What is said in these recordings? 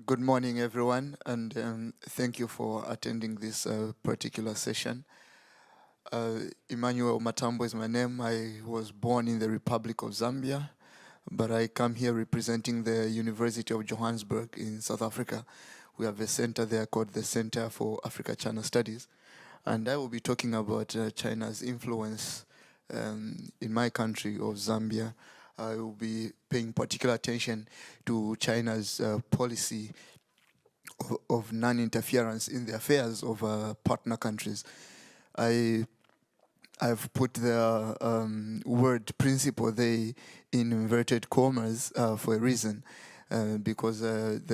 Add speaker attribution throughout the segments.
Speaker 1: Good morning, everyone, and thank you for attending this particular session. Emmanuel Matambo is my name. I was born in the Republic of Zambia, but I come here representing the University of Johannesburg in South Africa. We have a center there called the Center for Africa-China Studies, and I will be talking about China's influence in my country of Zambia. I will be paying particular attention to China's policy of non-interference in the affairs of partner countries. I've put the word principle there in inverted commas for a reason. Because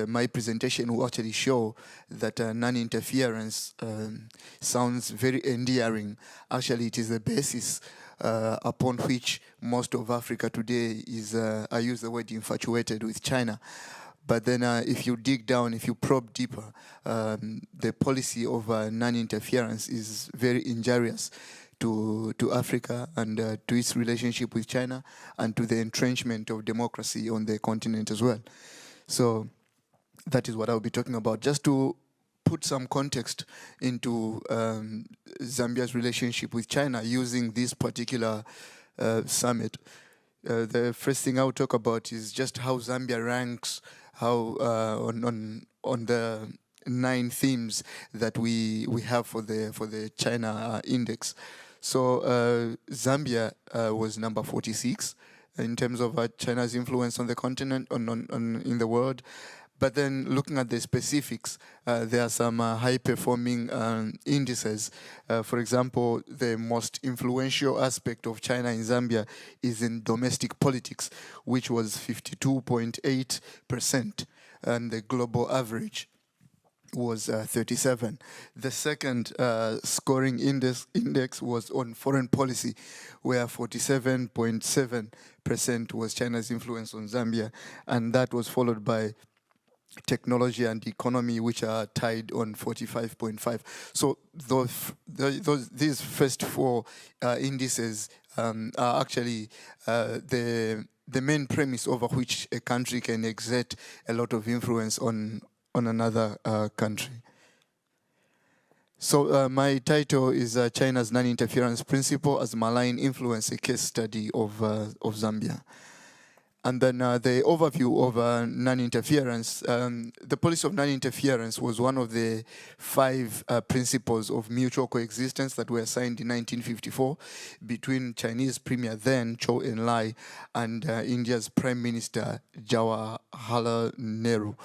Speaker 1: my presentation will actually show that non-interference sounds very endearing. Actually, it is the basis upon which most of Africa today is, I use the word infatuated with China. But then if you dig down, if you probe deeper, the policy of non-interference is very injurious to Africa and to its relationship with China and to the entrenchment of democracy on the continent as well. So that is what I'll be talking about. Just to put some context into Zambia's relationship with China using this particular summit. The first thing I'll talk about is just how Zambia ranks on the 9 themes that we have for the China index. So Zambia was number 46 in terms of China's influence on the continent, in the world. But then looking at the specifics, there are some high-performing indices. For example, the most influential aspect of China in Zambia is in domestic politics, which was 52.8%, and the global average was 37. The second scoring index was on foreign policy, where 47.7% was China's influence on Zambia, and that was followed by technology and economy, which are tied on 45.5. So these first 4 indices are actually the main premise over which a country can exert a lot of influence on another country. So my title is China's Non-Interference Principle as Malign Influence, a case study of Zambia. And then the overview of non-interference. The policy of non-interference was one of the 5 principles of mutual coexistence that were signed in 1954 between Chinese Premier then, Chou En-lai, and India's Prime Minister, Jawaharlal Nehru.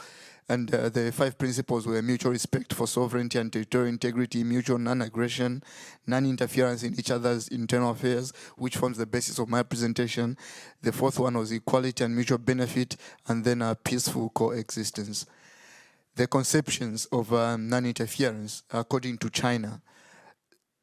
Speaker 1: And the 5 principles were mutual respect for sovereignty and territorial integrity, mutual non-aggression, non-interference in each other's internal affairs, which forms the basis of my presentation. The 4th one was equality and mutual benefit, and then peaceful coexistence. The conceptions of non-interference, according to China.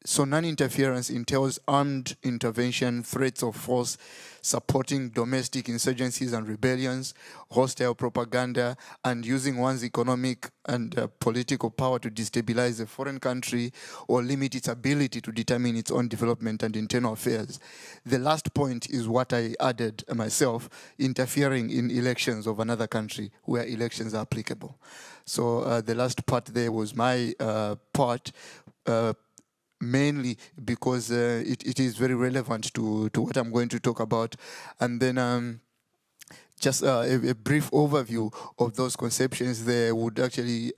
Speaker 1: So non-interference entails armed intervention, threats of force, supporting domestic insurgencies and rebellions, hostile propaganda, and using one's economic and political power to destabilize a foreign country or limit its ability to determine its own development and internal affairs. The last point is what I added myself, interfering in elections of another country where elections are applicable. So the last part there was my part, mainly because it is very relevant to what I'm going to talk about. And then just a brief overview of those conceptions there would actually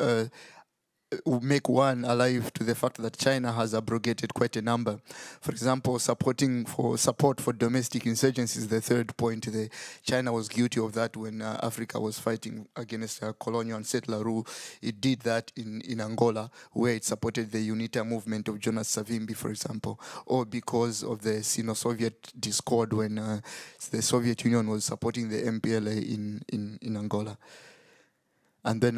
Speaker 1: make one alive to the fact that China has abrogated quite a number. For example, support for domestic insurgencies, the 3rd point there. China was guilty of that when Africa was fighting against colonial and settler rule. It did that in Angola, where it supported the UNITA movement of Jonas Savimbi, for example, or because of the Sino-Soviet discord when the Soviet Union was supporting the MPLA in Angola. And then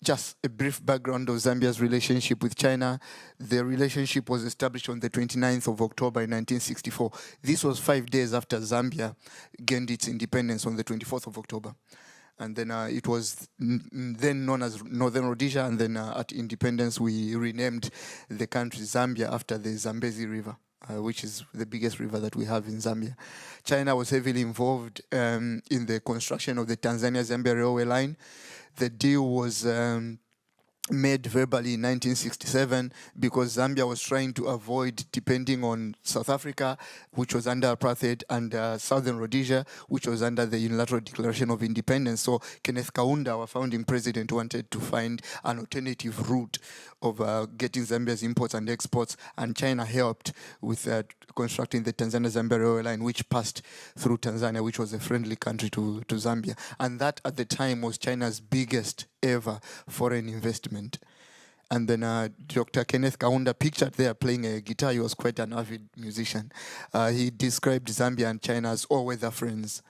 Speaker 1: just a brief background of Zambia's relationship with China. The relationship was established on the 29th of October in 1964. This was 5 days after Zambia gained its independence on the 24th of October. And then it was then known as Northern Rhodesia, and then at independence we renamed the country Zambia after the Zambezi River, which is the biggest river that we have in Zambia. China was heavily involved in the construction of the Tanzania-Zambia railway line. the deal was made verbally in 1967 because Zambia was trying to avoid depending on South Africa, which was under apartheid, and Southern Rhodesia, which was under the Unilateral Declaration of Independence. So Kenneth Kaunda, our founding president, wanted to find an alternative route of getting Zambia's imports and exports, and China helped with constructing the Tanzania-Zambia railway line, which passed through Tanzania, which was a friendly country to Zambia. And that at the time was China's biggest ever foreign investment. And then Dr. Kenneth Kaunda, pictured there playing a guitar. He was quite an avid musician. He described Zambia and China as all-weather friends.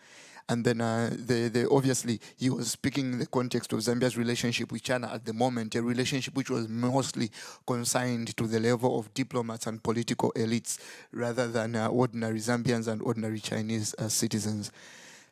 Speaker 1: And then they obviously, he was speaking in the context of Zambia's relationship with China at the moment, a relationship which was mostly consigned to the level of diplomats and political elites rather than ordinary Zambians and ordinary Chinese citizens.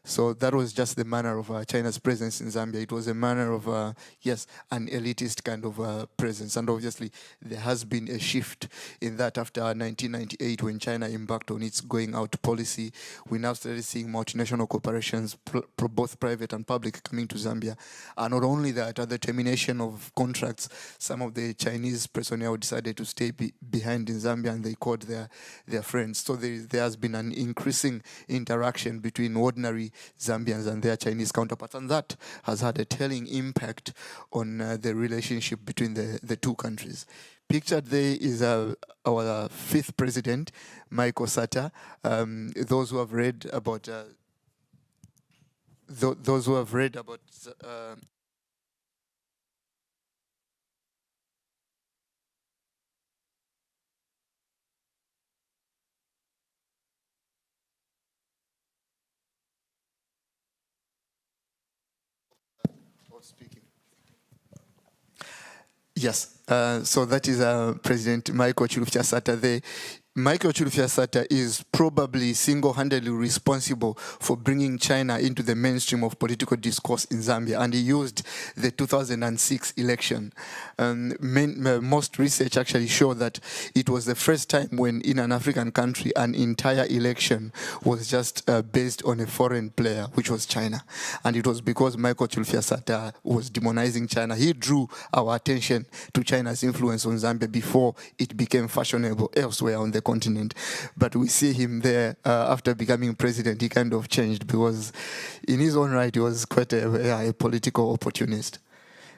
Speaker 1: So that was just the manner of China's presence in Zambia. It was a manner of, yes, an elitist kind of presence. And obviously, there has been a shift in that after 1998 when China embarked on its going out policy. We now started seeing multinational corporations, both private and public, coming to Zambia. And not only that, at the termination of contracts, some of the Chinese personnel decided to stay behind in Zambia, and they called their friends. So there has been an increasing interaction between ordinary Zambians and their Chinese counterparts, and that has had a telling impact on the relationship between the two countries. Pictured there is our fifth president, Michael Sata. Those who have read about speaking. Yes, so that is President Michael Chilufya Sata. Michael Chilufya Sata is probably single-handedly responsible for bringing China into the mainstream of political discourse in Zambia, and he used the 2006 election. Most research actually showed that it was the first time when in an African country an entire election was just based on a foreign player, which was China. And it was because Michael Chilufya Sata was demonizing China. He drew our attention to China's influence on Zambia before it became fashionable elsewhere on the continent. But we see him there after becoming president. He kind of changed because in his own right he was quite a political opportunist.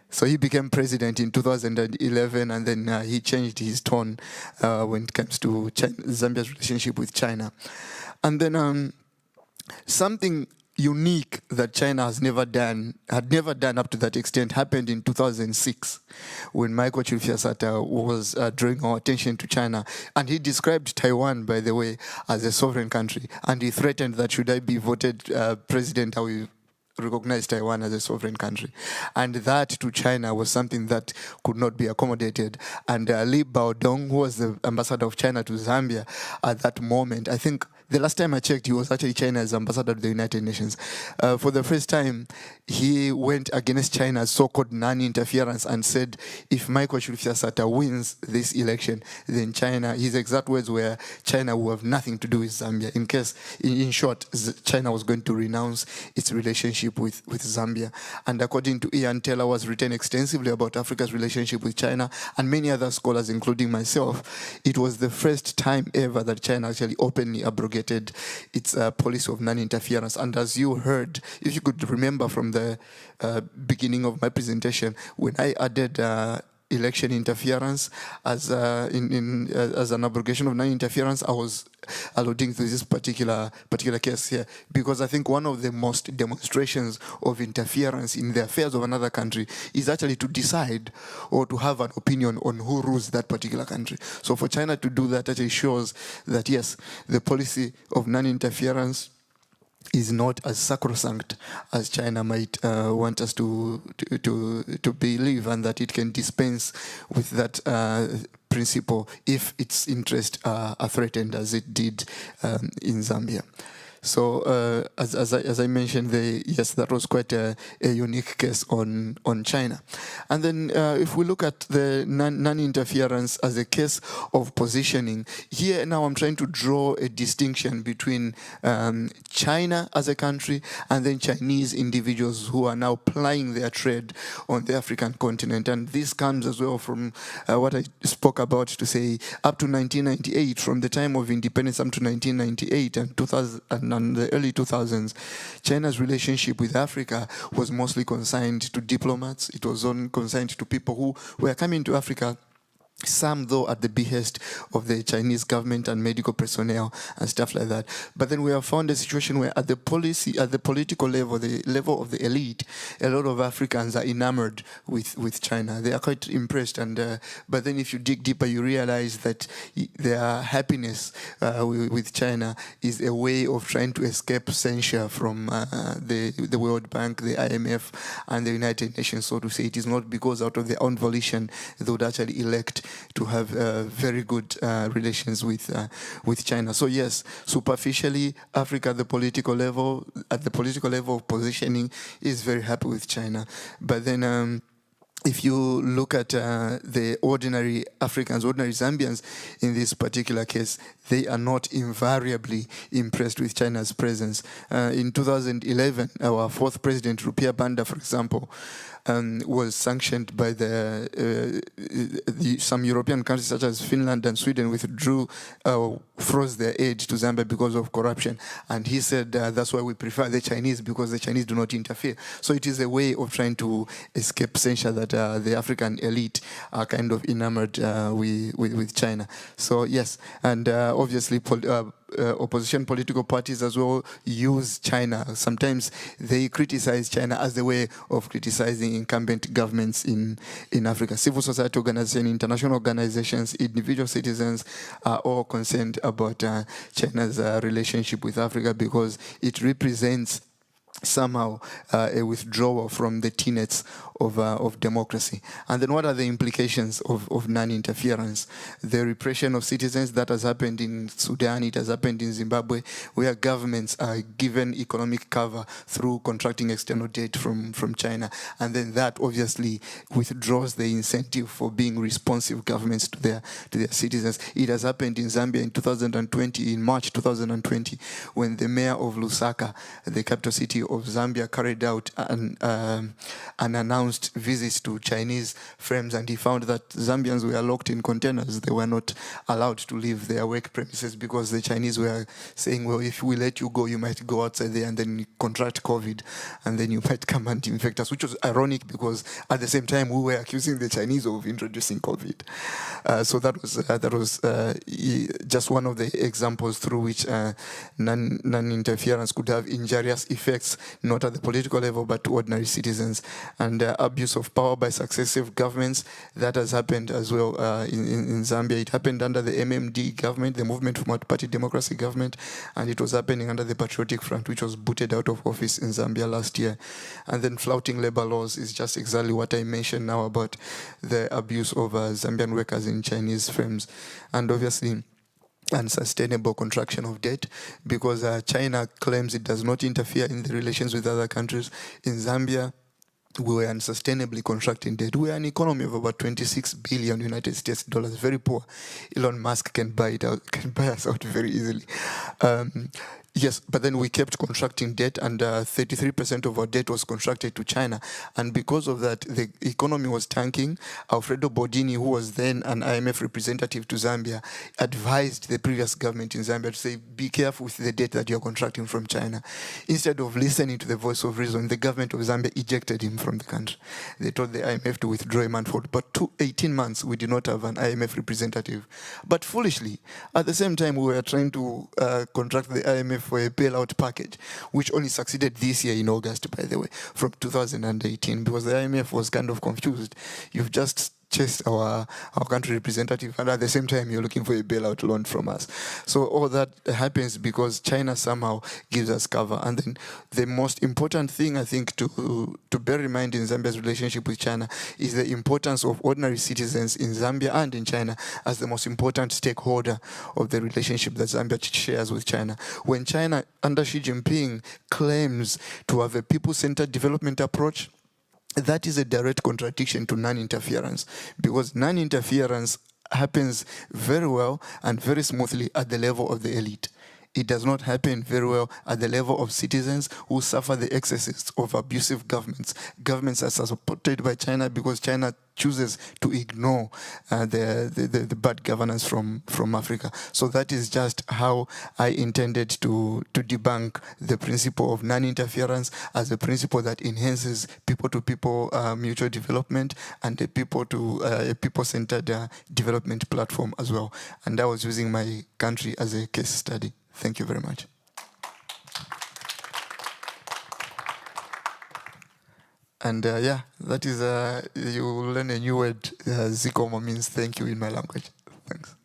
Speaker 1: So he became president in 2011, and then he changed his tone when it comes to Zambia's relationship with China. And then something unique that China had never done up to that extent happened in 2006 when Michael Chilufya Sata was drawing our attention to China. And he described Taiwan, by the way, as a sovereign country. And he threatened that should I be voted president, I will recognize Taiwan as a sovereign country. And that to China was something that could not be accommodated. And Li Baodong, who was the ambassador of China to Zambia at that moment, I think the last time I checked, he was actually China's ambassador to the United Nations. For the first time, he went against China's so-called non-interference and said, if Michael Chilufya Sata wins this election, then China, his exact words were, China will have nothing to do with Zambia. In short, China was going to renounce its relationship with Zambia. And according to Ian Taylor, was written extensively about Africa's relationship with China, and many other scholars, including myself, it was the first time ever that China actually openly abrogated its policy of non-interference. And as you heard, if you could remember from the beginning of my presentation, when I added election interference as an abrogation of non-interference, I was alluding to this particular case here, because I think one of the most demonstrations of interference in the affairs of another country is actually to decide or to have an opinion on who rules that particular country. So for China to do that actually shows that yes, the policy of non-interference is not as sacrosanct as China might want us to believe, and that it can dispense with that principle if its interests are threatened, as it did in Zambia. So as I mentioned, yes, that was quite a unique case on China. And then if we look at the non-interference as a case of positioning, here now I'm trying to draw a distinction between China as a country and then Chinese individuals who are now plying their trade on the African continent. And this comes as well from what I spoke about to say up to 1998, from the time of independence up to 1998 and 2000 and the early 2000s, China's relationship with Africa was mostly consigned to diplomats. It was consigned to people who were coming to Africa, some though at the behest of the Chinese government and medical personnel and stuff like that. But then we have found a situation where at the political level, the level of the elite, a lot of Africans are enamored with China. They are quite impressed, and but then if you dig deeper, you realize that their happiness with China is a way of trying to escape censure from the World Bank, the IMF, and the United Nations, so to say. It is not because out of their own volition they would actually elect to have very good relations with China. So yes, superficially, Africa at the political level of positioning is very happy with China. But then if you look at the ordinary Africans, ordinary Zambians in this particular case, they are not invariably impressed with China's presence. In 2011, our fourth president, Rupiah Banda, for example, was sanctioned by some European countries such as Finland and Sweden froze their aid to Zambia because of corruption. And he said that's why we prefer the Chinese, because the Chinese do not interfere. So it is a way of trying to escape censure that the African elite are kind of enamored with China. So yes, and obviously opposition political parties as well use China. Sometimes they criticize China as the way of criticizing incumbent governments in Africa. Civil society organizations, international organizations, individual citizens are all concerned about China's relationship with Africa because it represents somehow a withdrawal from the tenets of democracy. And then what are the implications of non-interference? The repression of citizens that has happened in Sudan, it has happened in Zimbabwe, where governments are given economic cover through contracting external debt from China. And then that obviously withdraws the incentive for being responsive governments to their citizens. It has happened in Zambia in 2020, in March 2020, when the mayor of Lusaka, the capital city of Zambia, carried out an announced visits to Chinese firms, and he found that Zambians were locked in containers. They were not allowed to leave their work premises because the Chinese were saying, well, if we let you go, you might go outside there and then you contract COVID, and then you might come and infect us, which was ironic because at the same time we were accusing the Chinese of introducing COVID. So that was just one of the examples through which non-interference could have injurious effects, not at the political level, but to ordinary citizens. And abuse of power by successive governments, that has happened as well in Zambia. It happened under the MMD government, the Movement for Multi-Party Democracy government, and it was happening under the Patriotic Front, which was booted out of office in Zambia last year. And then flouting labor laws is just exactly what I mentioned now about the abuse of Zambian workers in Chinese firms. And obviously unsustainable contraction of debt, because China claims it does not interfere in the relations with other countries. In Zambia, we were unsustainably contracting debt. We are an economy of about 26 billion United States dollars, very poor. Elon Musk can buy us out very easily. Yes, but then we kept contracting debt, and 33% of our debt was contracted to China. And because of that, the economy was tanking. Alfredo Bodini, who was then an IMF representative to Zambia, advised the previous government in Zambia to say, be careful with the debt that you're contracting from China. Instead of listening to the voice of reason, the government of Zambia ejected him from the country. They told the IMF to withdraw him, and for about 18 months, we did not have an IMF representative. But foolishly, at the same time, we were trying to contract the IMF for a bailout package, which only succeeded this year in August, by the way, from 2018, because the IMF was kind of confused. You've just chase our country representative, and at the same time you're looking for a bailout loan from us. So all that happens because China somehow gives us cover. And then the most important thing I think to bear in mind in Zambia's relationship with China is the importance of ordinary citizens in Zambia and in China as the most important stakeholder of the relationship that Zambia shares with China. When China under Xi Jinping claims to have a people-centered development approach, that is a direct contradiction to non-interference, because non-interference happens very well and very smoothly at the level of the elite. It does not happen very well at the level of citizens who suffer the excesses of abusive governments. Governments are supported by China because China chooses to ignore the bad governance from Africa. So that is just how I intended to debunk the principle of non-interference as a principle that enhances people-to-people mutual development and a people-centered development platform as well. And I was using my country as a case study. Thank you very much. And yeah, that is, you will learn a new word. Zikomo means thank you in my language. Thanks.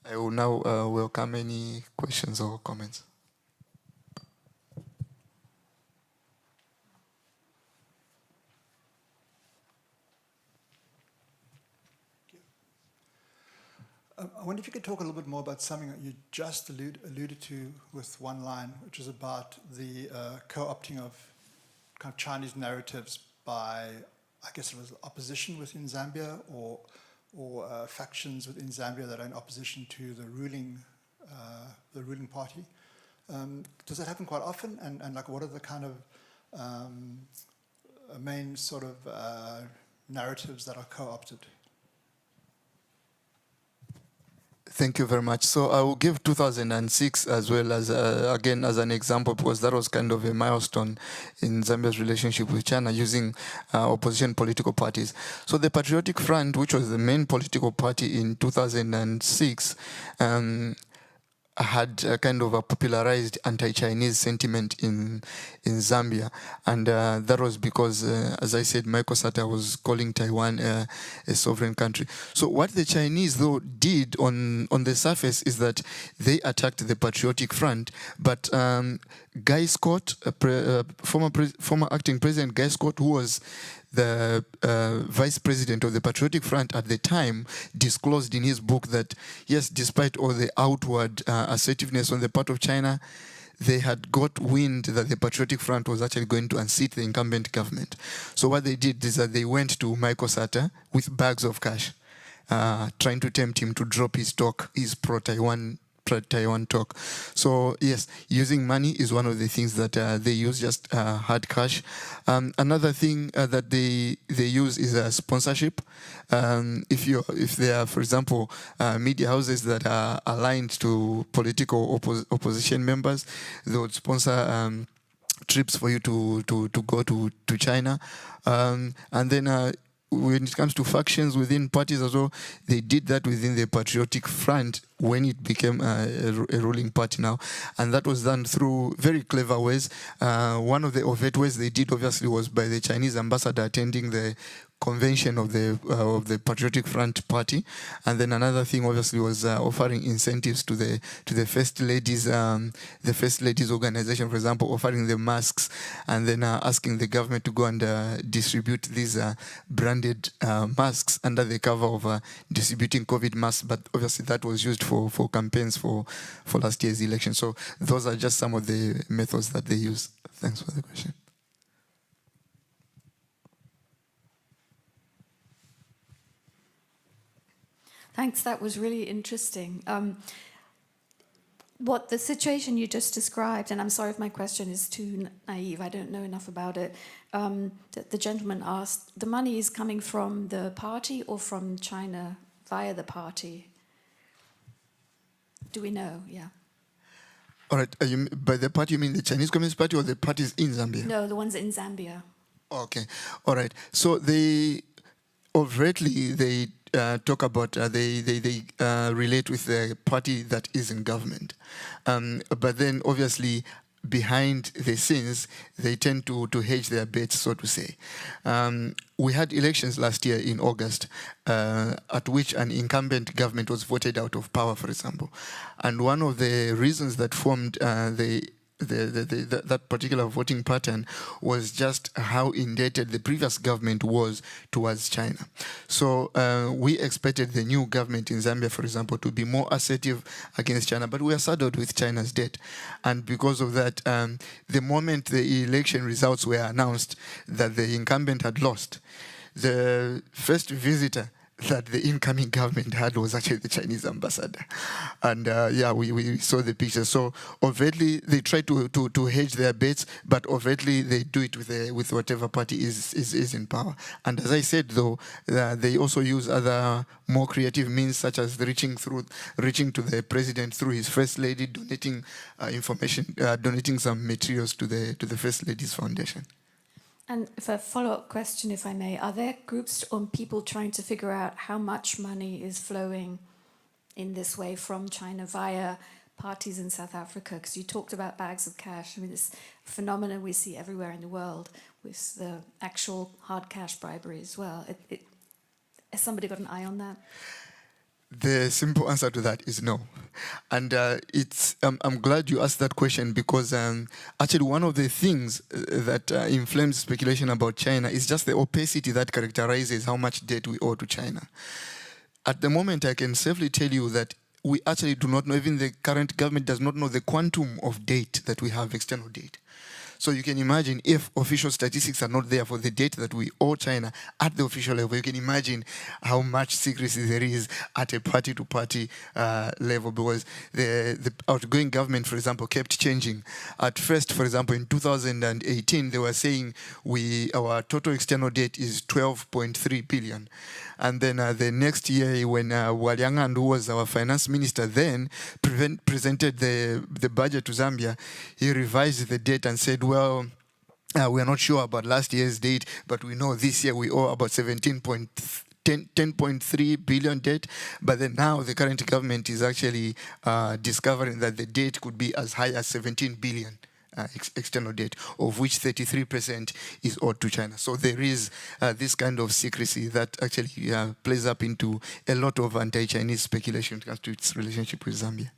Speaker 1: I will now welcome any questions or comments.
Speaker 2: I wonder if you could talk a little bit more about something that you just alluded to with one line, which is about the co-opting of kind of Chinese narratives by, I guess it was opposition within Zambia or factions within Zambia that are in opposition to the ruling party. Does that happen quite often? And like, what are the kind of main sort of narratives that are co-opted?
Speaker 1: Thank you very much. So I will give 2006 as well as, again, as an example, because that was kind of a milestone in Zambia's relationship with China using opposition political parties. So the Patriotic Front, which was the main political party in 2006, had a kind of a popularized anti-Chinese sentiment in Zambia, and that was because, as I said, Michael Sata was calling Taiwan a sovereign country. So what the Chinese though did on the surface is that they attacked the Patriotic Front, but Guy Scott, former acting president Guy Scott, who was the vice president of the Patriotic Front at the time, disclosed in his book that, yes, despite all the outward assertiveness on the part of China, they had got wind that the Patriotic Front was actually going to unseat the incumbent government. So what they did is that they went to Michael Sata with bags of cash, trying to tempt him to drop his talk, his pro-Taiwan talk. So yes, using money is one of the things that they use, just hard cash. Another thing that they use is sponsorship. If there are, for example, media houses that are aligned to political opposition members, they would sponsor trips for you to go to China, and then when it comes to factions within parties as well, they did that within the Patriotic Front when it became a ruling party now. And that was done through very clever ways. One of the overt ways they did, obviously, was by the Chinese ambassador attending the convention of the Patriotic Front party, and then another thing obviously was offering incentives to the First Ladies, organization, for example, offering them masks, and then asking the government to go and distribute these branded masks under the cover of distributing COVID masks. But obviously that was used for campaigns for last year's election. So those are just some of the methods that they use. Thanks for the question.
Speaker 3: Thanks, that was really interesting. What the situation you just described, and I'm sorry if my question is too naive, I don't know enough about it, the gentleman asked, the money is coming from the party or from China via the party? Do we know? Yeah.
Speaker 1: All right, by the party you mean the Chinese Communist Party or the parties in Zambia?
Speaker 3: No, the ones in Zambia.
Speaker 1: Okay, all right. So they overtly talk about they relate with the party that is in government, but then obviously behind the scenes, they tend to hedge their bets, so to say. We had elections last year in August, at which an incumbent government was voted out of power, for example. And one of the reasons that formed that particular voting pattern was just how indebted the previous government was towards China. So we expected the new government in Zambia, for example, to be more assertive against China, but we are saddled with China's debt. And because of that, the moment the election results were announced that the incumbent had lost, the first visitor that the incoming government had was actually the Chinese ambassador. And we saw the picture. So overtly, they try to hedge their bets, but overtly, they do it with whatever party is in power. And as I said, though, they also use other more creative means, such as reaching to the president through his first lady, donating information, donating some materials to the first lady's foundation.
Speaker 3: And for a follow-up question, if I may, are there groups or people trying to figure out how much money is flowing in this way from China via parties in South Africa? Because you talked about bags of cash. I mean, this phenomenon we see everywhere in the world with the actual hard cash bribery as well. Has somebody got an eye on that?
Speaker 1: The simple answer to that is no. And I'm glad you asked that question, because actually one of the things that inflames speculation about China is just the opacity that characterizes how much debt we owe to China. At the moment, I can safely tell you that we actually do not know, even the current government does not know the quantum of debt that we have, external debt. So you can imagine, if official statistics are not there for the debt that we owe China at the official level, you can imagine how much secrecy there is at a party-to-party level, because the outgoing government, for example, kept changing. At first, for example, in 2018, they were saying our total external debt is 12.3 billion. And then the next year, when Walyangan, who was our finance minister then, presented the budget to Zambia, he revised the debt and said, well, we are not sure about last year's date, but we know this year we owe about 10.3 billion debt. But then now the current government is actually discovering that the debt could be as high as 17 billion. External debt, of which 33% is owed to China. So there is this kind of secrecy that actually plays up into a lot of anti-Chinese speculation when it comes to its relationship with Zambia.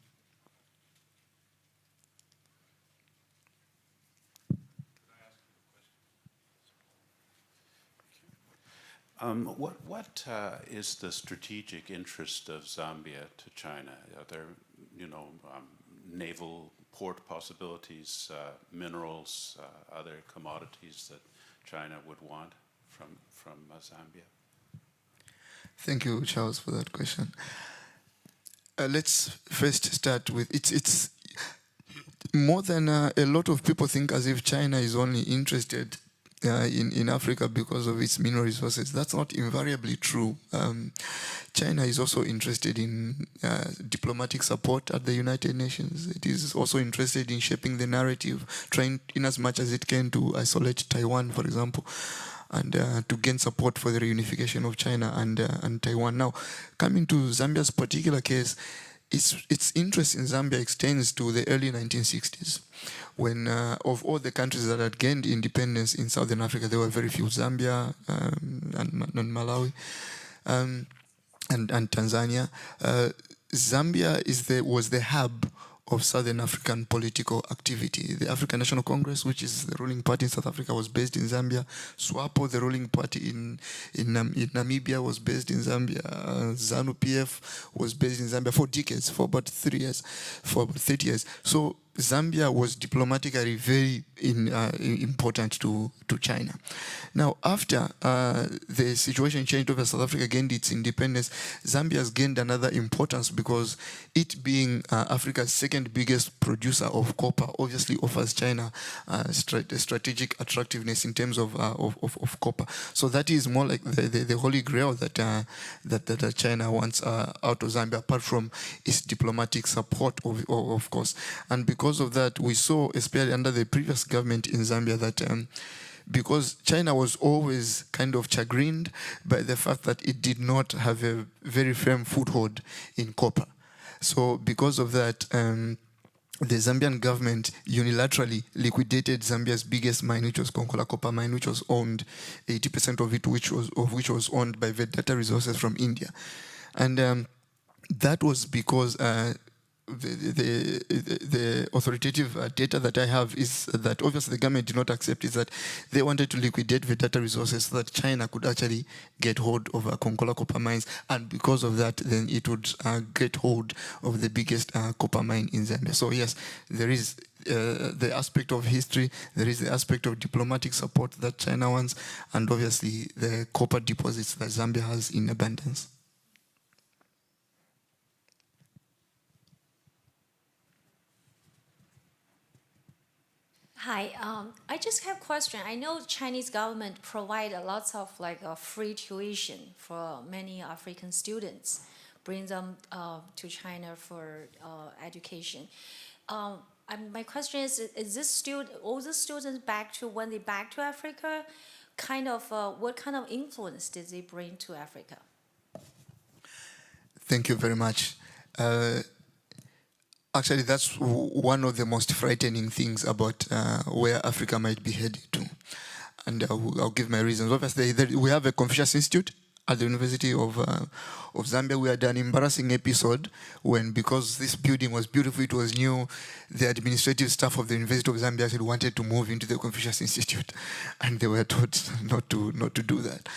Speaker 4: What is the strategic interest of Zambia to China? Are there, naval port possibilities, minerals, other commodities that China would want from Zambia?
Speaker 1: Thank you, Charles, for that question. Let's first start with it's more than a lot of people think as if China is only interested in Africa because of its mineral resources. That's not invariably true. China is also interested in diplomatic support at the United Nations. It is also interested in shaping the narrative, trying in as much as it can to isolate Taiwan, for example, and to gain support for the reunification of China and Taiwan. Now, coming to Zambia's particular case, its interest in Zambia extends to the early 1960s, when of all the countries that had gained independence in Southern Africa, there were very few: Zambia and Malawi and Tanzania. Zambia was the hub of Southern African political activity. The African National Congress, which is the ruling party in South Africa, was based in Zambia. SWAPO, the ruling party in Namibia, was based in Zambia. ZANU-PF was based in Zambia for decades, for about 30 years. So Zambia was diplomatically very important to China. Now, after the situation changed over, South Africa gained its independence, Zambia has gained another importance because it, being Africa's second biggest producer of copper, obviously offers China strategic attractiveness in terms of copper. So that is more like the holy grail that China wants out of Zambia, apart from its diplomatic support, of course. And because of that, we saw, especially under the previous government in Zambia, that because China was always kind of chagrined by the fact that it did not have a very firm foothold in copper. So because of that, the Zambian government unilaterally liquidated Zambia's biggest mine, which was Konkola copper mine, which was owned 80% of it, which was owned by Vedanta Resources from India, and that was because the authoritative data that I have is that obviously the government did not accept, is that they wanted to liquidate Vedanta Resources so that China could actually get hold of Konkola copper mines, and because of that, then it would get hold of the biggest copper mine in Zambia. So yes, there is the aspect of history, there is the aspect of diplomatic support that China wants, and obviously the copper deposits that Zambia has in abundance.
Speaker 5: Hi, I just have a question. I know Chinese government provide lots of free tuition for many African students, bring them to China for education. My question is this all the students when they back to Africa, what kind of influence did they bring to Africa?
Speaker 1: Thank you very much. Actually, that's one of the most frightening things about where Africa might be headed to. And I'll give my reasons. Obviously, we have a Confucius Institute at the University of Zambia. We had an embarrassing episode when, because this building was beautiful, it was new, the administrative staff of the University of Zambia actually wanted to move into the Confucius Institute, and they were told not to do that.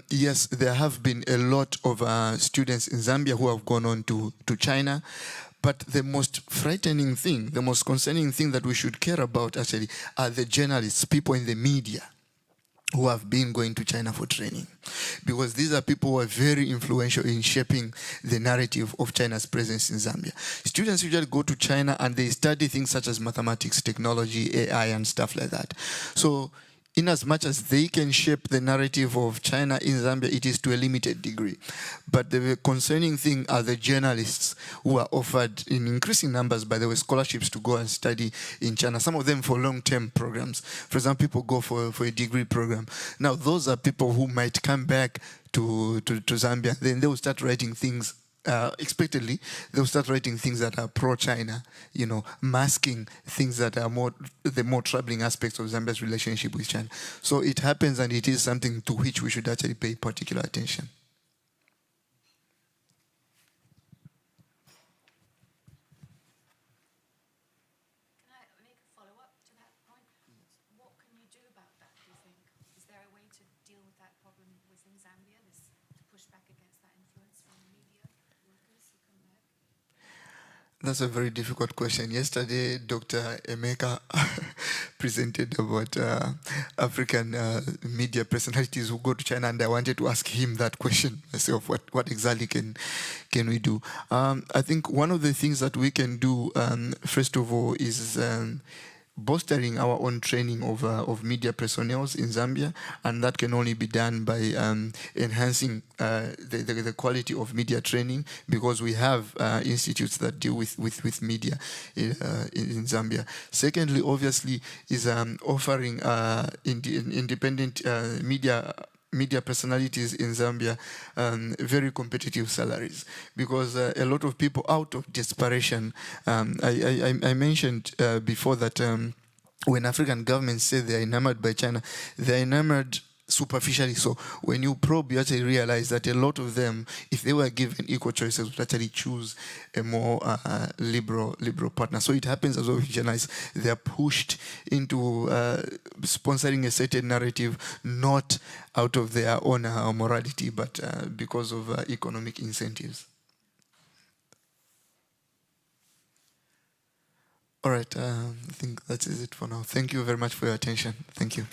Speaker 1: Yes, there have been a lot of students in Zambia who have gone on to China. But the most frightening thing, the most concerning thing that we should care about actually are the journalists, people in the media who have been going to China for training. Because these are people who are very influential in shaping the narrative of China's presence in Zambia. Students usually go to China and they study things such as mathematics, technology, AI, and stuff like that. So in as much as they can shape the narrative of China in Zambia, it is to a limited degree. But the concerning thing are the journalists who are offered in increasing numbers, by the way, scholarships to go and study in China, some of them for long-term programs. For example, people go for a degree program. Now, those are people who might come back to Zambia, then they will start writing things expectedly, they'll start writing things that are pro-China, masking things that are the more troubling aspects of Zambia's relationship with China. So it happens, and it is something to which we should actually pay particular attention.
Speaker 3: Can I make a follow-up to that point? What can you do about that, do you think? Is there a way to deal with that problem within Zambia, to push back against that influence from the media?
Speaker 1: That's a very difficult question. Yesterday, Dr. Emeka presented about African media personalities who go to China, and I wanted to ask him that question myself. What exactly can we do? I think one of the things that we can do, first of all, is bolstering our own training of media personnel in Zambia, and that can only be done by enhancing the quality of media training, because we have institutes that deal with media in Zambia. Secondly, obviously, is offering independent media personalities in Zambia very competitive salaries, because a lot of people, out of desperation, I mentioned before that when African governments say they are enamored by China, they are enamored superficially. So when you probe, you actually realize that a lot of them, if they were given equal choices, would actually choose a more liberal partner. So it happens as well with journalists. They are pushed into sponsoring a certain narrative, not out of their own morality, but because of economic incentives. All right, I think that is it for now. Thank you very much for your attention. Thank you.